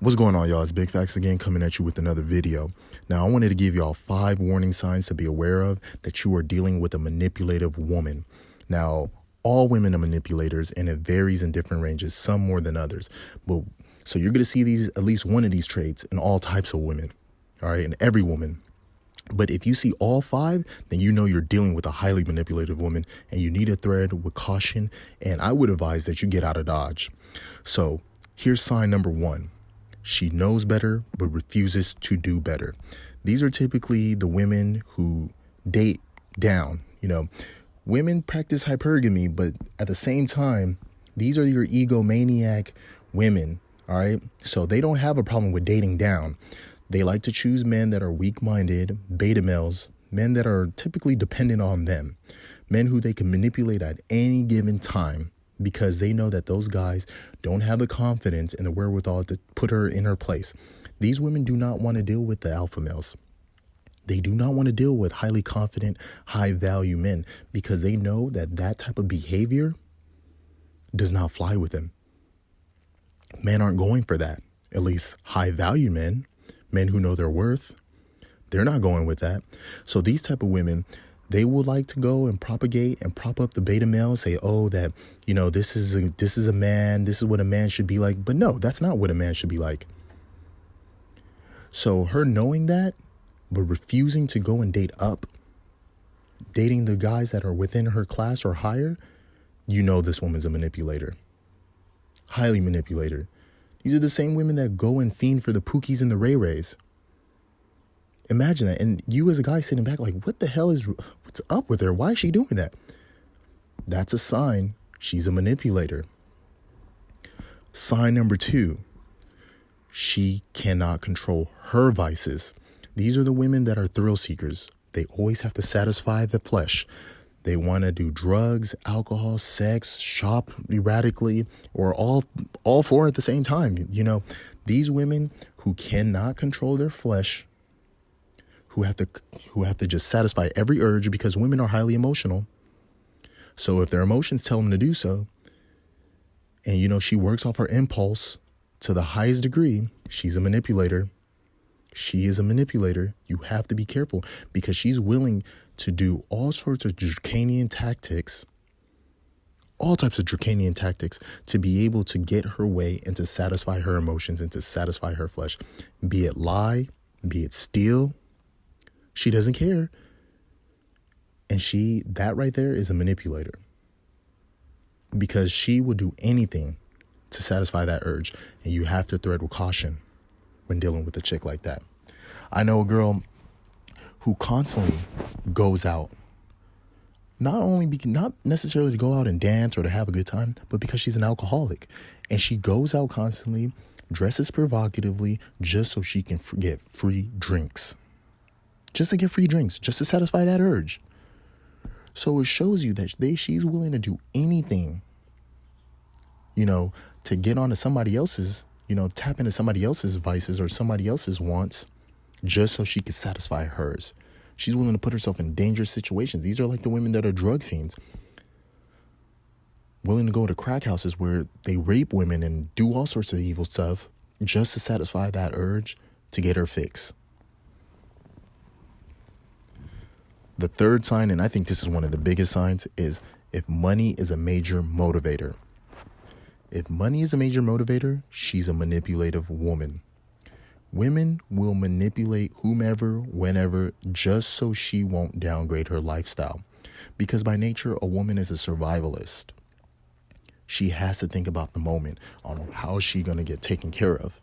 What's going on, y'all? It's Big Facts again, coming at you with another video. Now, I wanted to give y'all 5 warning signs to be aware of that you are dealing with a manipulative woman. Now, all women are manipulators, and it varies in different ranges, some more than others. But so you're going to see these, at least one of these traits in all types of women, all right, in every woman. But if you see all 5, then you know you're dealing with a highly manipulative woman, and you need to tread with caution. And I would advise that you get out of Dodge. So here's sign number 1. She knows better, but refuses to do better. These are typically the women who date down. You know, women practice hypergamy, but at the same time, these are your egomaniac women. All right. So they don't have a problem with dating down. They like to choose men that are weak-minded, beta males, men that are typically dependent on them, men who they can manipulate at any given time, because they know that those guys don't have the confidence and the wherewithal to put her in her place. These women do not want to deal with the alpha males. They do not want to deal with highly confident, high value men, because they know that that type of behavior does not fly with them. Men aren't going for that. At least high value men who know their worth, they're not going with that. So these type of women, they would like to go and propagate and prop up the beta male, say, oh, that, you know, this is a man, this is what a man should be like. But no, that's not what a man should be like. So her knowing that, but refusing to go and date up, dating the guys that are within her class or higher, you know this woman's a manipulator. Highly manipulator. These are the same women that go and fiend for the Pookies and the Ray Rays. Imagine that. And you as a guy sitting back like, what's up with her? Why is she doing that? That's a sign she's a manipulator. Sign number 2, she cannot control her vices. These are the women that are thrill seekers. They always have to satisfy the flesh. They want to do drugs, alcohol, sex, shop erratically, or all 4 at the same time. You know, these women who cannot control their flesh, who have to just satisfy every urge, because women are highly emotional. So if their emotions tell them to do so, and, you know, she works off her impulse to the highest degree, she's a manipulator. She is a manipulator. You have to be careful, because she's willing to do all sorts of draconian tactics, all types of draconian tactics, to be able to get her way and to satisfy her emotions and to satisfy her flesh. Be it lie, be it steal. She doesn't care. And that right there is a manipulator, because she will do anything to satisfy that urge. And you have to tread with caution when dealing with a chick like that. I know a girl who constantly goes out, not necessarily to go out and dance or to have a good time, but because she's an alcoholic, and she goes out constantly, dresses provocatively, just so she can get free drinks. Just to get free drinks, just to satisfy that urge. So it shows you that she's willing to do anything, you know, to get onto somebody else's, you know, tap into somebody else's vices or somebody else's wants, just so she can satisfy hers. She's willing to put herself in dangerous situations. These are like the women that are drug fiends, willing to go to crack houses where they rape women and do all sorts of evil stuff just to satisfy that urge to get her fix. The third sign, and I think this is one of the biggest signs, is if money is a major motivator. If money is a major motivator, she's a manipulative woman. Women will manipulate whomever, whenever, just so she won't downgrade her lifestyle. Because by nature, a woman is a survivalist. She has to think about the moment on how she's going to get taken care of.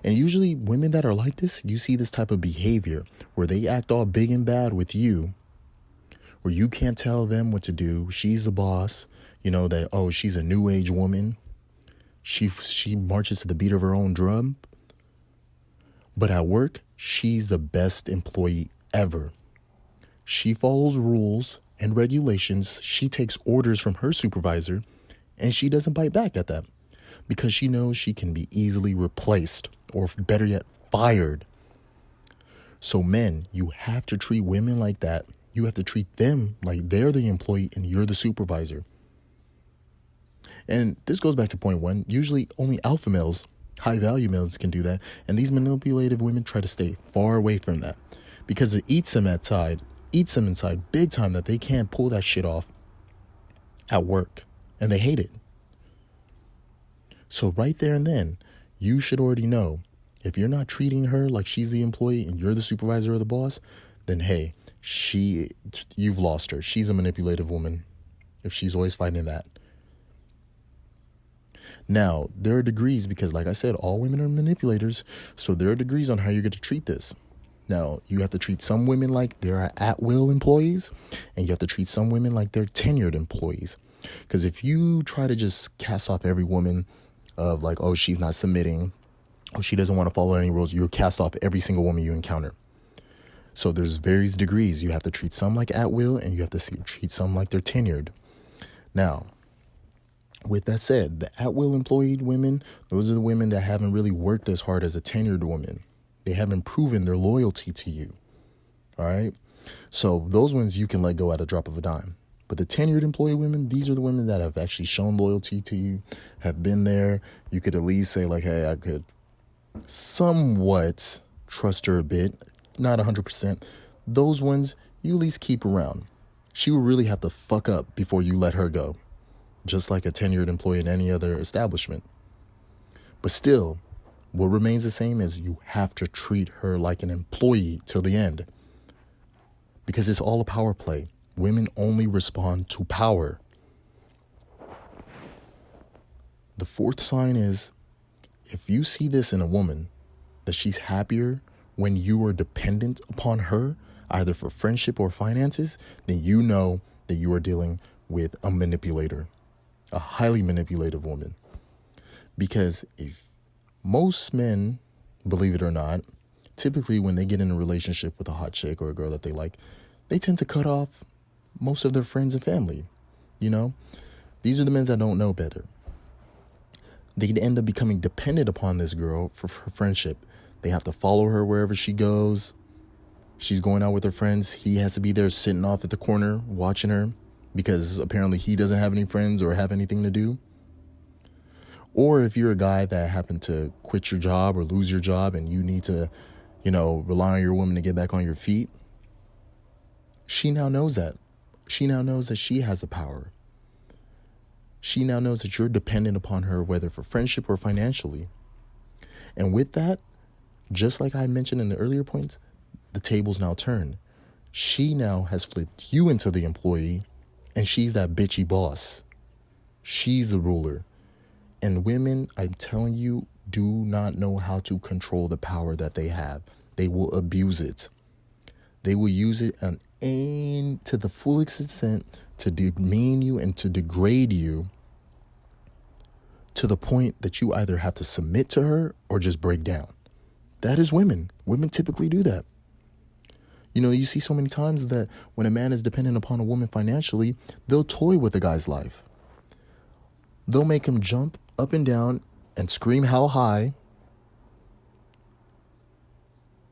And usually women that are like this, you see this type of behavior where they act all big and bad with you, where you can't tell them what to do. She's the boss, you know, that, oh, she's a new age woman. She marches to the beat of her own drum. But at work, she's the best employee ever. She follows rules and regulations. She takes orders from her supervisor, and she doesn't bite back at that, because she knows she can be easily replaced, or better yet, fired. So men, you have to treat women like that. You have to treat them like they're the employee and you're the supervisor. And this goes back to point 1. Usually only alpha males High value males can do that. And these manipulative women try to stay far away from that because it eats them inside big time that they can't pull that shit off at work. And they hate it. So right there and then, you should already know if you're not treating her like she's the employee and you're the supervisor or the boss, then hey, you've lost her. She's a manipulative woman if she's always fighting that. Now, there are degrees because, like I said, all women are manipulators. So there are degrees on how you're going to treat this. Now, you have to treat some women like they're at-will employees, and you have to treat some women like they're tenured employees. Because if you try to just cast off every woman of like, oh, she's not submitting, oh, she doesn't want to follow any rules, you'll cast off every single woman you encounter. So there's various degrees. You have to treat some like at-will, and you have to treat some like they're tenured. Now, with that said, the at-will employed women, those are the women that haven't really worked as hard as a tenured woman. They haven't proven their loyalty to you. All right? So those ones you can let go at a drop of a dime. But the tenured employee women, these are the women that have actually shown loyalty to you, have been there. You could at least say like, hey, I could somewhat trust her a bit, not 100%. Those ones you at least keep around. She will really have to fuck up before you let her go. Just like a tenured employee in any other establishment. But still, what remains the same is you have to treat her like an employee till the end. Because it's all a power play. Women only respond to power. The fourth sign is, if you see this in a woman, that she's happier when you are dependent upon her, either for friendship or finances, then you know that you are dealing with a manipulator. A highly manipulative woman. Because if most men, believe it or not, typically when they get in a relationship with a hot chick or a girl that they like, they tend to cut off most of their friends and family. You know, these are the men that don't know better. They end up becoming dependent upon this girl for friendship. They have to follow her wherever she goes. She's going out with her friends. He has to be there sitting off at the corner watching her, because apparently he doesn't have any friends or have anything to do. Or if you're a guy that happened to quit your job or lose your job and you need to, rely on your woman to get back on your feet, she now knows that. She now knows that she has the power. She now knows that you're dependent upon her, whether for friendship or financially. And with that, just like I mentioned in the earlier points, the tables now turn. She now has flipped you into the employee, and she's that bitchy boss. She's the ruler. And women, I'm telling you, do not know how to control the power that they have. They will abuse it. They will use it to the full extent to demean you and to degrade you to the point that you either have to submit to her or just break down. That is women. Women typically do that. You see so many times that when a man is dependent upon a woman financially, they'll toy with the guy's life. They'll make him jump up and down and scream how high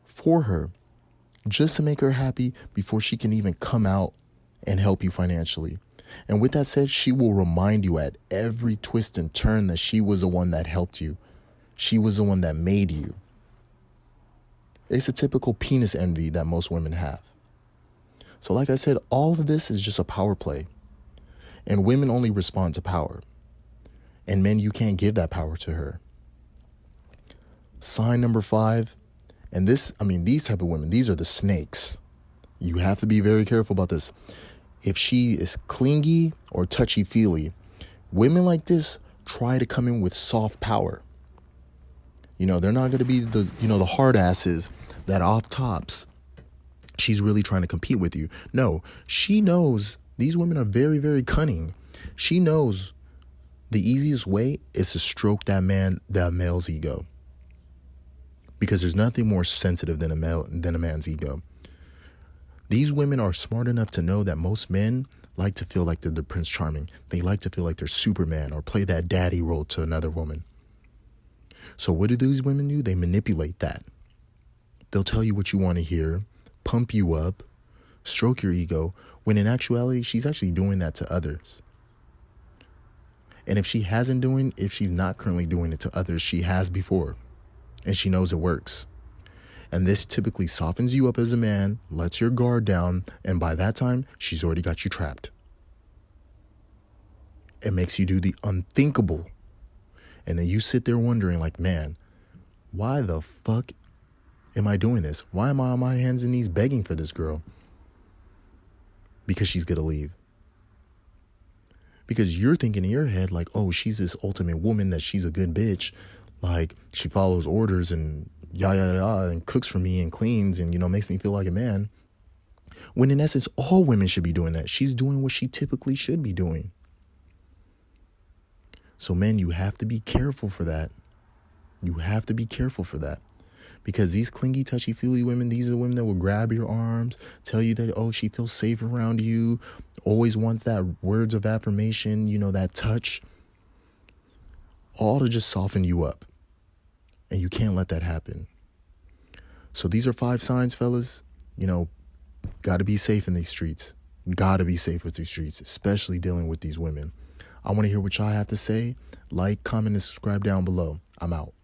for her just to make her happy before she can even come out and help you financially. And with that said, she will remind you at every twist and turn that she was the one that helped you. She was the one that made you. It's a typical penis envy that most women have. So like I said, all of this is just a power play. And women only respond to power. And men, you can't give that power to her. Sign number 5. And these type of women, these are the snakes. You have to be very careful about this. If she is clingy or touchy-feely, women like this try to come in with soft power. They're not going to be the hard asses that off tops. She's really trying to compete with you. No, she knows these women are very, very cunning. She knows the easiest way is to stroke that male's ego. Because there's nothing more sensitive than a man's ego. These women are smart enough to know that most men like to feel like they're the Prince Charming. They like to feel like they're Superman or play that daddy role to another woman. So what do these women do? They manipulate that. They'll tell you what you want to hear, pump you up, stroke your ego, when in actuality, she's actually doing that to others. And if she's not currently doing it to others, she has before. And she knows it works. And this typically softens you up as a man, lets your guard down, and by that time, she's already got you trapped. It makes you do the unthinkable. And then you sit there wondering like, man, why the fuck am I doing this? Why am I on my hands and knees begging for this girl? Because she's gonna leave. Because you're thinking in your head like, oh, she's this ultimate woman, that she's a good bitch. Like, she follows orders and and cooks for me and cleans and, makes me feel like a man. When in essence, all women should be doing that. She's doing what she typically should be doing. So men, you have to be careful for that. You have to be careful for that. Because these clingy, touchy-feely women, these are women that will grab your arms, tell you that, oh, she feels safe around you, always wants that words of affirmation, that touch, all to just soften you up. And you can't let that happen. So these are 5 signs, fellas. Got to be safe in these streets. Got to be safe with these streets, especially dealing with these women. I want to hear what y'all have to say. Like, comment, and subscribe down below. I'm out.